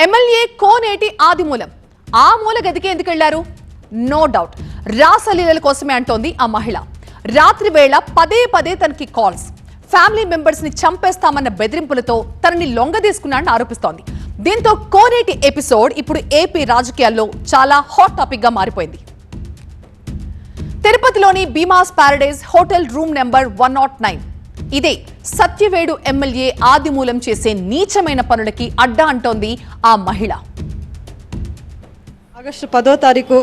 MLA కోనేటి ఆదిమూలం ఆ మూల గదికి ఎందుకు వెళ్లారు? నో డౌట్ రాసలీలల కోసమే అంటోంది ఆ మహిళ. రాత్రి వేళ పదే పదే తనకి కాల్స్, ఫ్యామిలీ మెంబర్స్ ని చంపేస్తామన్న బెదిరింపులతో తనని లొంగదీసుకున్నాడని ఆరోపిస్తోంది. దీంతో కోనేటి ఎపిసోడ్ ఇప్పుడు ఏపీ రాజకీయాల్లో చాలా హాట్ టాపిక్ గా మారిపోయింది. తిరుపతిలోని Bhimas Paradise hotel room number 109 ఇదే సత్యవేడు ఎమ్మెల్యే ఆదిమూలం చేసే నీచమైన పనులకి అడ్డా అంటోంది ఆ మహిళ. ఆగస్టు 10వ తారీఖు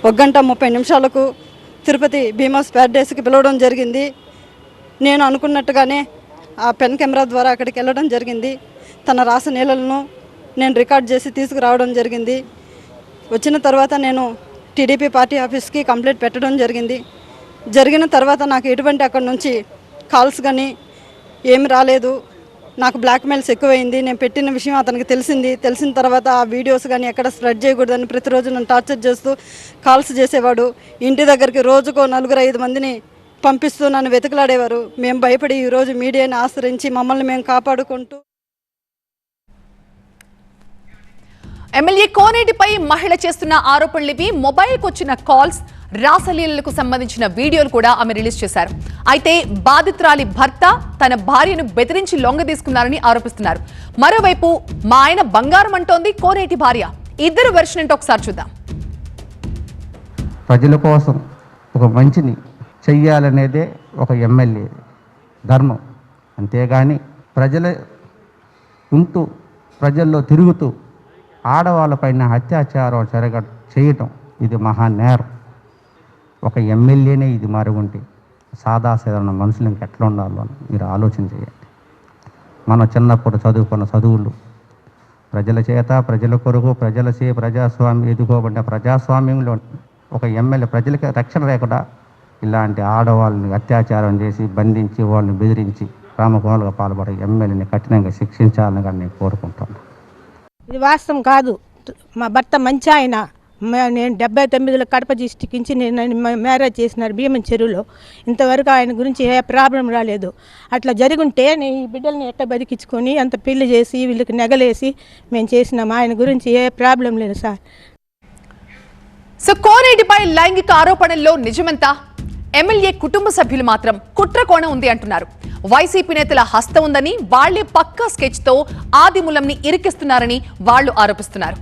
1:30 తిరుపతి భీమాస్ ప్యారడైజ్కి పిలవడం జరిగింది. నేను అనుకున్నట్టుగానే ఆ పెన్ కెమెరా ద్వారా అక్కడికి వెళ్ళడం జరిగింది. తన రాసలీలలను నేను రికార్డ్ చేసి తీసుకురావడం జరిగింది. వచ్చిన తర్వాత నేను టీడీపీ పార్టీ ఆఫీస్కి కంప్లైంట్ పెట్టడం జరిగింది. జరిగిన తర్వాత నాకు ఎటువంటి అక్కడి నుంచి కాల్స్ కానీ ఏమి రాలేదు. నాకు బ్లాక్మెయిల్స్ ఎక్కువైంది. నేను పెట్టిన విషయం అతనికి తెలిసింది. తెలిసిన తర్వాత ఆ వీడియోస్ కానీ ఎక్కడ స్ప్రెడ్ చేయకూడదని ప్రతిరోజు నన్ను టార్చర్ చేస్తూ కాల్స్ చేసేవాడు. ఇంటి దగ్గరికి రోజుకో 4-5 మందిని పంపిస్తూ నన్ను వెతుకులాడేవారు. మేము భయపడి ఈరోజు మీడియాని ఆశ్రయించి మమ్మల్ని మేము కాపాడుకుంటూ. ఎమ్మెల్యే కోనేటిపై మహిళ చేస్తున్న ఆరోపణలివి. మొబైల్కి వచ్చిన కాల్స్, రాసలీలలకు సంబంధించిన వీడియోలు కూడా ఆమె రిలీజ్ చేశారు. అయితే బాధితురాలి భర్త తన భార్యను బెదిరించి లొంగ తీసుకున్నారని ఆరోపిస్తున్నారు. మరోవైపు మా ఆయన బంగారం అంటోంది కోనేటి భార్య. ఇద్దరు వెర్షన్ ఏంటో ఒకసారి చూద్దాం. ప్రజల కోసం ఒక మంచిని చెయ్యాలనేదే ఒక ఎమ్మెల్యే ధర్మం. అంతేగాని ఉంటూ ప్రజల్లో తిరుగుతూ ఆడవాళ్ళపైన అత్యాచారం చేయటం ఇది మహానేరం. ఒక ఎమ్మెల్యేనే ఇది మరుగుంటే సాదాసాధారణ మనుషులు ఇంకెట్లా ఉండాలో మీరు ఆలోచన చేయండి. మనం చిన్నప్పుడు చదువుకున్న చదువులు ప్రజల చేత, ప్రజల కొరకు, ప్రజాస్వామ్యం ఎదుకోబడిన ప్రజాస్వామ్యంలో ఒక ఎమ్మెల్యే ప్రజలకి రక్షణ లేకుండా ఇలాంటి ఆడవాళ్ళని అత్యాచారం చేసి బంధించి వాళ్ళని బెదిరించి రామకోణాలుగా పాల్పడే ఎమ్మెల్యేని కఠినంగా శిక్షించాలని కానీ నేను కోరుకుంటాను. ఇది వాస్తవం కాదు. మా భర్త మంచి ఆయన. నేను 79లో కడప డిస్టిక్ నుంచి నేను మ్యారేజ్ చేసినారు భీమన్ చెరువులో. ఇంతవరకు ఆయన గురించి ఏ ప్రాబ్లం రాలేదు. అట్లా జరుగుంటే నేను ఈ బిడ్డల్ని ఎట్లా బతికించుకొని అంత పెళ్లి చేసి వీళ్ళకి నెగలేసి మేము చేసినాం. ఆయన గురించి ఏ ప్రాబ్లం లేదు సార్. సో కోనేటిపై లైంగిక ఆరోపణల్లో నిజమెంత? ఎమ్మెల్యే కుటుంబ సభ్యులు మాత్రం కుట్ర కోణం ఉంది అంటున్నారు. వైసీపీ నేతల హస్తం ఉందని, వాళ్లే పక్కా స్కెచ్ తో ఆదిమూలంని ఇరికిస్తున్నారని వాళ్లు ఆరోపిస్తున్నారు.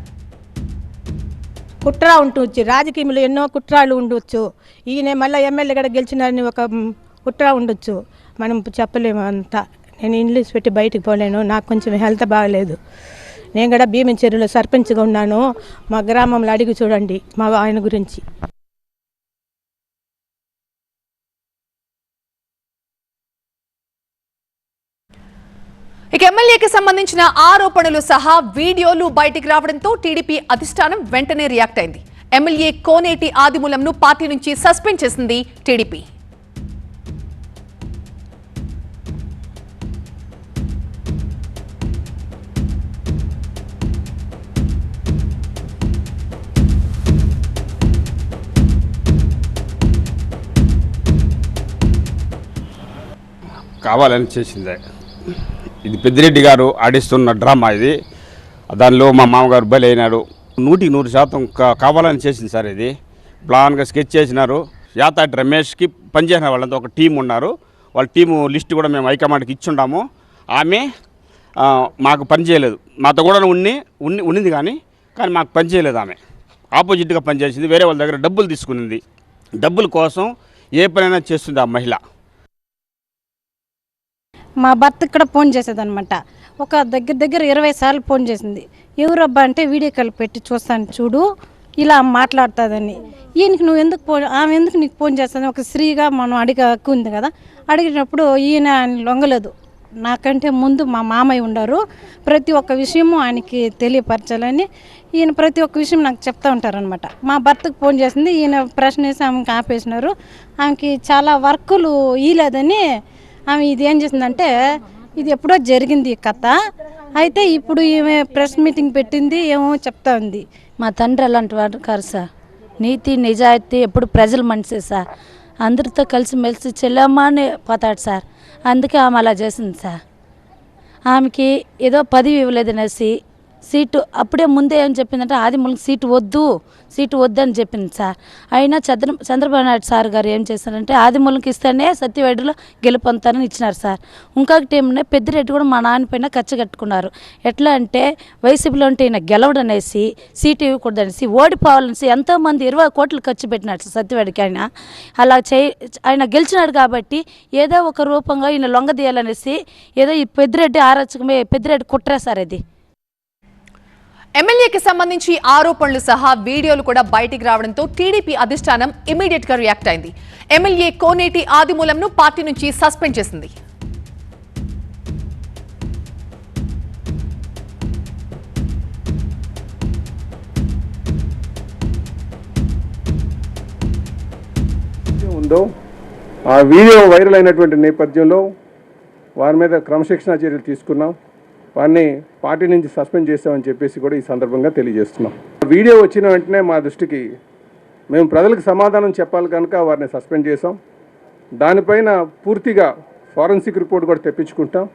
కుట్ర ఉండొచ్చు, రాజకీయంలో ఎన్నో కుట్రాలు ఉండొచ్చు. ఈయన మళ్ళీ ఎమ్మెల్యే కూడా గెలిచినారని ఒక కుట్ర ఉండొచ్చు, మనం చెప్పలేము అంతా. నేను ఇంగ్లీష్ పెట్టి బయటికి పోలేను. నాకు కొంచెం హెల్త్ బాగలేదు. నేను కూడా భీమన్ చెరువులో సర్పంచ్గా ఉన్నాను. మా గ్రామంలో అడిగి చూడండి మా ఆయన గురించి. ఇక ఎమ్మెల్యేకి సంబంధించిన ఆరోపణలు సహా వీడియోలు బయటికి రావడంతో టీడీపీ అధిష్టానం వెంటనే రియాక్ట్ అయింది. ఎమ్మెల్యే కోనేటి ఆదిమూలంను పార్టీ నుంచి సస్పెండ్ చేసింది టీడీపీ. కావాలని చేసిందే. ఇది పెద్దిరెడ్డి గారు ఆడిస్తున్న డ్రామా ఇది. దానిలో మా మామగారు బలి అయినాడు. 100% కావాలని చేసింది సార్. ఇది ప్లాన్గా స్కెచ్ చేసినారు. యాతాటి రమేష్కి పనిచేసిన వాళ్ళంతా ఒక టీం ఉన్నారు. వాళ్ళ టీము లిస్ట్ కూడా మేము హైకమాండ్కి ఇచ్చుండాము. ఆమె మాకు పని చేయలేదు. మాతో కూడా ఉన్నింది కానీ మాకు పని చేయలేదు. ఆమె ఆపోజిట్గా పనిచేసింది. వేరే వాళ్ళ దగ్గర డబ్బులు తీసుకునింది. డబ్బుల కోసం ఏ పనైనా చేస్తుంది ఆ మహిళ. మా భర్తకి కూడా ఫోన్ చేసేదనమాట. ఒక దగ్గర 20 సార్లు ఫోన్ చేసింది. ఎవరబ్బా అంటే వీడియో కాల్ పెట్టి చూస్తాను చూడు ఇలా మాట్లాడుతుందని. ఈయనకి నువ్వు ఎందుకు ఆమె ఎందుకు నీకు ఫోన్ చేస్తాను? ఒక స్త్రీగా మనం అడిగే హక్కు ఉంది కదా. అడిగినప్పుడు ఈయన లొంగలేదు. నాకంటే ముందు మా మామయ్య ఉన్నారు. ప్రతి ఒక్క విషయము ఆయనకి తెలియపరచాలని ఈయన ప్రతి ఒక్క విషయం నాకు చెప్తూ ఉంటారనమాట. మా భర్తకు ఫోన్ చేసింది. ఈయన ప్రశ్న వేసి ఆమెకి ఆపేసినారు. ఆమెకి చాలా వర్కులు ఇయలేదని ఆమె ఇది ఏం చేసిందంటే, ఇది ఎప్పుడో జరిగింది ఈ కథ. అయితే ఇప్పుడు ఈమె ప్రెస్ మీటింగ్ పెట్టింది, ఏమో చెప్తా ఉంది. మా తండ్రి అలాంటి వాడు కాదు సార్. నీతి నిజాయితీ ఎప్పుడు ప్రజల మనిషి సార్. అందరితో కలిసి మెలిసి చెల్లమ్మానే పోతాడు సార్. అందుకే ఆమె అలా చేసింది సార్. ఆమెకి ఏదో పదవి ఇవ్వలేదనేసి సీటు అప్పుడే ముందే ఏం చెప్పిందంటే ఆదిమూలకి సీటు వద్దు అని చెప్పింది సార్. అయినా చంద్రబాబు నాయుడు సార్ గారు ఏం చేశారంటే ఆదిమూలకి ఇస్తేనే సత్యవేడులో గెలుపొందుతారని ఇచ్చినారు సార్. ఇంకొకటి ఏమన్నా పెద్దిరెడ్డి కూడా మా నాన్న పైన ఖర్చు కట్టుకున్నారు. ఎట్లా అంటే వైసీపీలో ఉంటే ఈయన గెలవడనేసి సీటు ఇవ్వకూడదనేసి ఓడిపోవాలనేసి ఎంతోమంది 20 కోట్లు ఖర్చు పెట్టినాడు సార్ సత్యవేడికి. ఆయన గెలిచినాడు కాబట్టి ఏదో ఒక రూపంగా ఈయన లొంగదీయాలనేసి ఏదో ఈ పెద్దిరెడ్డి ఆరోచకమే పెద్దిరెడ్డి కుట్రా సార్ ఇది. ఎమ్మెల్యేకి సంబంధించి ఆరోపణలు సహా వీడియోలు కూడా బయటికి రావడంతో టీడీపీ అధిష్టానం ఇమీడియట్ గా రియాక్ట్ అయింది. ఎమ్మెల్యే కోనేటి ఆదిమూలంను పార్టీ నుంచి సస్పెండ్ చేసింది. ఉందో ఆ వీడియో వైరల్ అయినటువంటి నేపథ్యంలో వారి మీద క్రమశిక్షణా చర్యలు తీసుకున్నాం. వారిని పార్టీ నుంచి సస్పెండ్ చేస్తామని చెప్పేసి కూడా ఈ సందర్భంగా తెలియజేస్తున్నాం. వీడియో వచ్చిన వెంటనే మా దృష్టికి మేము ప్రజలకు సమాధానం చెప్పాలి కనుక వారిని సస్పెండ్ చేసాం. దానిపైన పూర్తిగా ఫారెన్సిక్ రిపోర్ట్ కూడా తెప్పించుకుంటాం.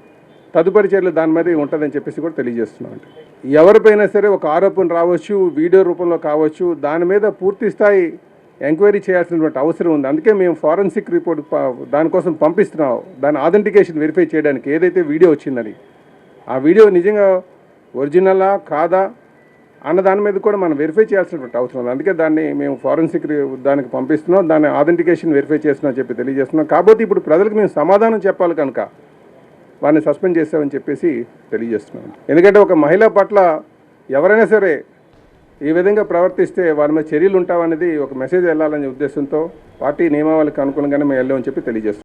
తదుపరి చర్యలు దాని మీద ఉంటుందని చెప్పేసి కూడా తెలియజేస్తున్నాం. ఎవరిపైనా సరే ఒక ఆరోపణ రావచ్చు, వీడియో రూపంలో కావచ్చు, దాని మీద పూర్తి స్థాయి ఎంక్వైరీ చేయాల్సినటువంటి అవసరం ఉంది. అందుకే మేము ఫారెన్సిక్ రిపోర్ట్ దానికోసం పంపిస్తున్నాం. దాని ఆథెంటికేషన్ వెరిఫై చేయడానికి ఏదైతే వీడియో వచ్చిందని ఆ వీడియో నిజంగా ఒరిజినలా కాదా అన్న దాని మీద కూడా మనం వెరిఫై చేయాల్సినటువంటి అవసరం ఉంది. అందుకే దాన్ని మేము ఫారెన్సిక్ దానికి పంపిస్తున్నాం. దాన్ని ఆథెంటికేషన్ వెరిఫై చేస్తున్నాం చెప్పి తెలియజేస్తున్నాం. కాబట్టి ఇప్పుడు ప్రజలకు మేము సమాధానం చెప్పాలి కనుక వారిని సస్పెండ్ చేస్తామని చెప్పేసి తెలియజేస్తున్నాం. ఎందుకంటే ఒక మహిళ పట్ల ఎవరైనా సరే ఈ విధంగా ప్రవర్తిస్తే వారి మీద చర్యలు ఉంటామనేది ఒక మెసేజ్ వెళ్ళాలనే ఉద్దేశంతో పార్టీ నియమావళికి అనుకూలంగానే మేము వెళ్ళామని చెప్పి తెలియజేస్తున్నాం.